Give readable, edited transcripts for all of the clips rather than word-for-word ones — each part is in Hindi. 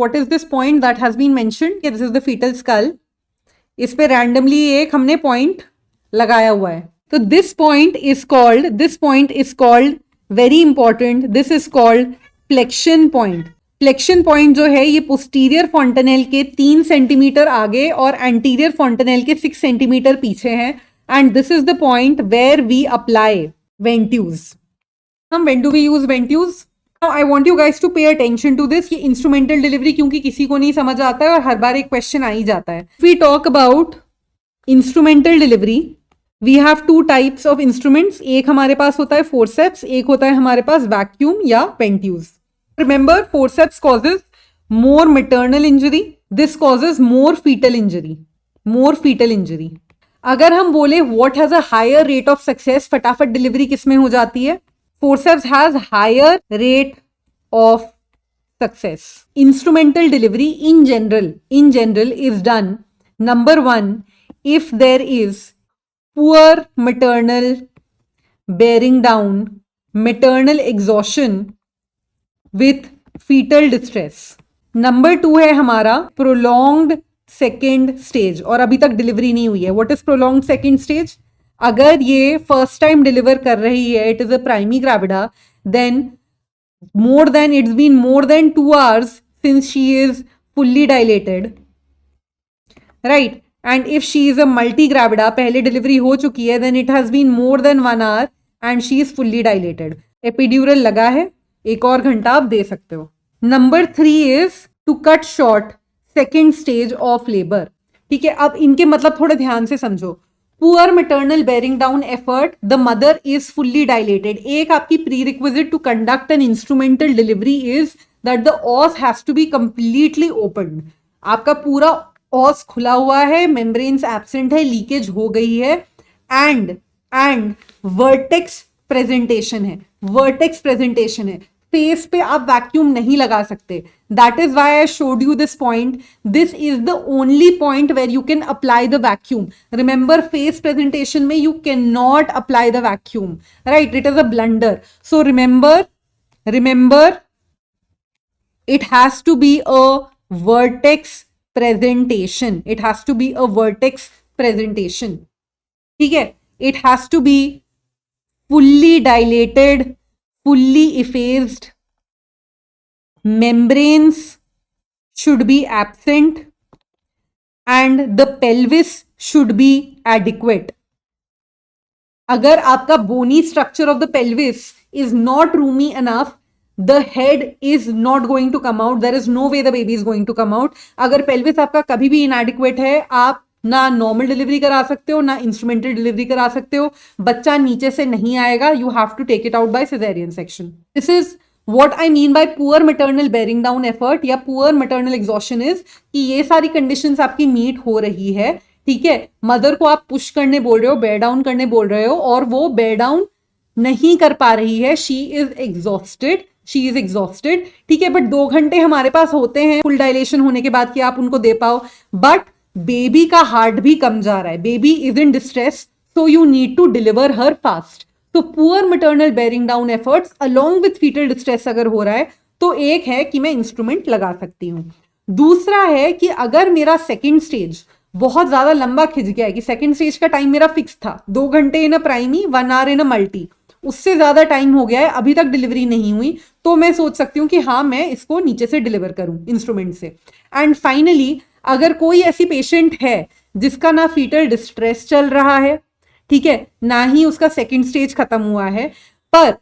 what is this point that has been mentioned? This is the fetal skull. इस पे randomly एक हमने point लगाया हुआ है. तो this point is called very important. This is called flexion point. Flexion point जो है ये पोस्टीरियर फॉन्टेनेल के 3 सेंटीमीटर आगे और एंटीरियर फॉन्टेनेल के 6 सेंटीमीटर पीछे है. And this is the point where we apply ventouse. हम when do we use ventouse? I want you guys to pay attention to this. ये इंस्ट्रूमेंटल डिलीवरी क्योंकि किसी को नहीं समझ आता है और हर बार एक क्वेश्चन आ ही जाता है. We talk about instrumental delivery. We have 2 types of instruments. एक हमारे पास होता है फोर्सेप्स, एक होता है हमारे पास वैक्यूम या वेंट्यूज. Remember, forceps causes more maternal injury. This causes more fetal injury. अगर हम बोले what has a higher rate of success, फटाफट डिलीवरी किस में हो जाती है? Forceps has higher rate of success. Instrumental delivery in general is done. Number 1, if there is poor maternal bearing down, maternal exhaustion with fetal distress. Number 2 है हमारा prolonged second stage और अभी तक डिलीवरी नहीं हुई है. What is prolonged second stage? अगर ये फर्स्ट टाइम डिलीवर कर रही है, it is a primigravida, then it's been more than 2 hours since she is fully dilated, right? And if she is a multi-gravida, पहले डिलीवरी हो चुकी है, then it has been more than 1 hour and she is fully dilated. Epidural लगा है, एक और घंटा आप दे सकते हो. Number 3 is to cut short second stage of labour. ठीक है, अब इनके मतलब थोड़ा ध्यान से समझो. Poor maternal bearing down effort, the mother is fully dilated. एक आपकी prerequisite to conduct an instrumental delivery is that the os has to be completely opened. आपका पूरा ऑस खुला हुआ है, मेम्ब्रेन्स एब्सेंट है, लीकेज हो गई है, एंड वर्टेक्स प्रेजेंटेशन है. फेस पे आप वैक्यूम नहीं लगा सकते. That is why I showed you this point. This is the only point where you can apply the vacuum. Remember, face presentation में you can not apply the vacuum, right? It is a blunder. So remember it has to be a vertex presentation. ठीक है, it has to be fully dilated, fully effaced, membranes should be absent, and the pelvis should be adequate. अगर आपका bony structure of the pelvis is not roomy enough, the head is not going to come out. There is no way the baby is going to come out. अगर pelvis आपका कभी भी inadequate है, आप ना नॉर्मल डिलीवरी करा सकते हो, ना इंस्ट्रूमेंटल डिलीवरी करा सकते हो. बच्चा नीचे से नहीं आएगा. You have to take it out by caesarean section. This is what I mean by poor maternal bearing down effort या पुअर मैटरनल एग्जॉशन इज कि ये सारी कंडीशंस आपकी मीट हो रही है. ठीक है, मदर को आप पुश करने बोल रहे हो, बेयर डाउन करने बोल रहे हो, और वो बेयर डाउन नहीं कर पा रही है. She is exhausted. ठीक है, बट 2 घंटे हमारे पास होते हैं फुल डायलेशन होने के बाद कि आप उनको दे पाओ. बट बेबी का हार्ट भी कम जा रहा है. Baby is in distress, so you need to deliver her fast. तो poor maternal bearing down efforts along with fetal distress अगर हो रहा है तो एक है कि मैं इंस्ट्रूमेंट लगा सकती हूँ. दूसरा है कि अगर मेरा सेकेंड स्टेज बहुत ज्यादा लंबा खिंच गया है, कि सेकेंड स्टेज का टाइम मेरा फिक्स था 2 घंटे in a primi, 1 hour in a multi, उससे ज्यादा टाइम हो गया है, अभी तक डिलीवरी नहीं हुई, तो मैं सोच सकती हूँ कि हाँ, मैं इसको नीचे से डिलीवर करूं इंस्ट्रूमेंट से. एंड फाइनली, अगर कोई ऐसी पेशेंट है जिसका ना फीटल डिस्ट्रेस चल रहा है, ठीक है, ना ही उसका सेकेंड स्टेज खत्म हुआ है, पर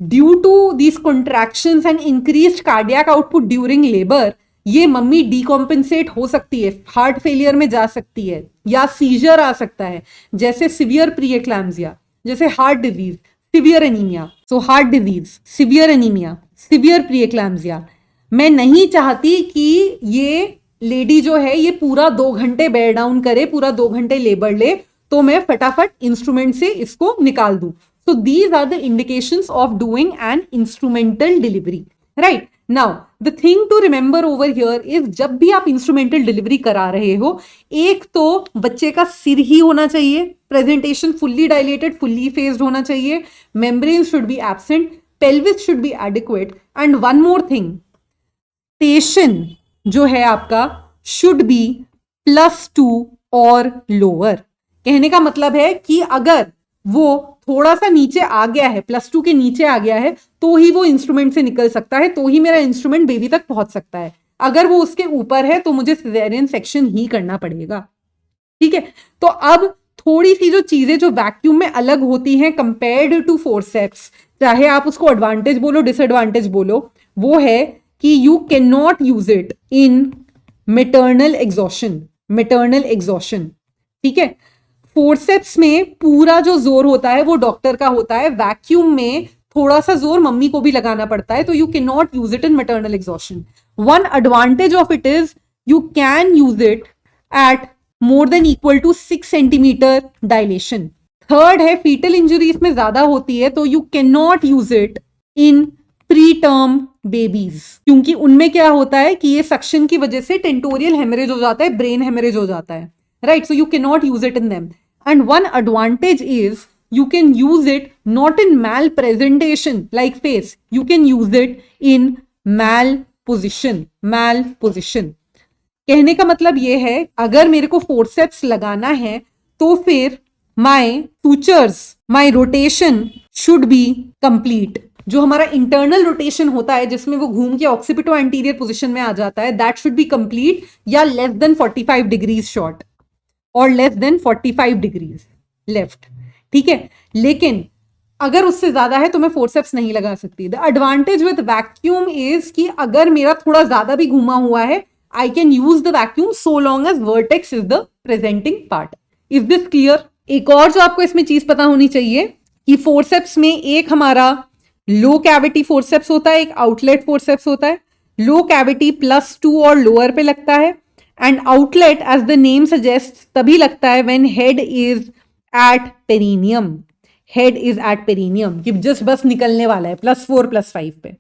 due to these contractions and increased cardiac output during labour, ये मम्मी डीकॉम्पेंसेट हो सकती है, हार्ट फेलियर में जा सकती है, या सीजर आ सकता है, जैसे सिवियर प्री एक्लैम्सिया, जैसे heart disease, severe anaemia. So heart disease, severe anaemia, severe pre eclampsia. मैं नहीं चाहती कि ये लेडी जो है ये पूरा 2 घंटे बेयर डाउन करे, पूरा 2 घंटे लेबर ले, तो मैं फटाफट इंस्ट्रूमेंट से इसको निकाल दूं. So these are the indications of doing an instrumental delivery, right? Now the thing to remember over here is, जब भी आप इंस्ट्रूमेंटल डिलीवरी करा रहे हो, एक तो बच्चे का सिर ही होना चाहिए, presentation fully dilated, fully faced होना चाहिए, membrane should be absent, pelvis should be adequate, and one more thing, जो है आपका शुड बी +2 और लोअर। कहने का मतलब है कि अगर वो थोड़ा सा नीचे आ गया है, +2 के नीचे आ गया है, तो ही वो इंस्ट्रूमेंट से निकल सकता है, तो ही मेरा इंस्ट्रूमेंट बेबी तक पहुंच सकता है। अगर वो उसके ऊपर है तो मुझे सिजेरियन सेक्शन ही करना पड़ेगा। ठीक है, तो अब थोड़ी सी जो चीजें जो वैक्यूम में अलग होती हैं कंपेयर्ड टू फोर्सेप्स, चाहे आप उसको एडवांटेज बोलो डिसएडवांटेज बोलो, वो है कि you can not use it in maternal exhaustion. Maternal exhaustion, ठीक है। फोर्सेप्स में पूरा जो जोर होता है वो डॉक्टर का होता है, वैक्यूम में थोड़ा सा जोर मम्मी को भी लगाना पड़ता है, तो you can not use it in maternal exhaustion. One advantage of it is you can use it at more than equal to 6 centimetre dilatation. Third है फीटल इंजरीज में ज्यादा होती है, तो you can not use it in preterm babies, क्योंकि उनमें क्या होता है कि ये सक्शन की वजह से टेंटोरियल हेमरेज हो जाता है, ब्रेन हेमरेज हो जाता है, right. So you can not use it in them. And one advantage is you can use it not in malpresentation like face, you can use it in malposition। कहने का मतलब ये है अगर मेरे को फोर्सेप्स लगाना है तो फिर my sutures, my rotation should be complete। जो हमारा इंटरनल रोटेशन होता है जिसमें वो घूम के ऑक्सीपिटो एंटीरियर पोजीशन में आ जाता है, दैट शुड बी कंप्लीट या लेस देन 45 डिग्रीज शॉर्ट और लेस देन 45 डिग्रीज लेफ्ट, ठीक है। लेकिन अगर उससे ज्यादा है तो मैं फोर्सेप्स नहीं लगा सकती। The advantage with vacuum is कि अगर मेरा थोड़ा ज्यादा भी घुमा हुआ है, I can use the vacuum so long as vertex is the presenting part. Is this clear? एक और जो आपको इसमें चीज पता होनी चाहिए कि फोर्सेप्स में एक हमारा लो कैविटी फोर्सेप्स होता है, एक आउटलेट फोर्सेप्स होता है। लो कैविटी +2 और लोअर पे लगता है, and outlet as the name suggest तभी लगता है when head is at perineum. Head is at perineum, कि जस्ट बस निकलने वाला है +4 +5 पे।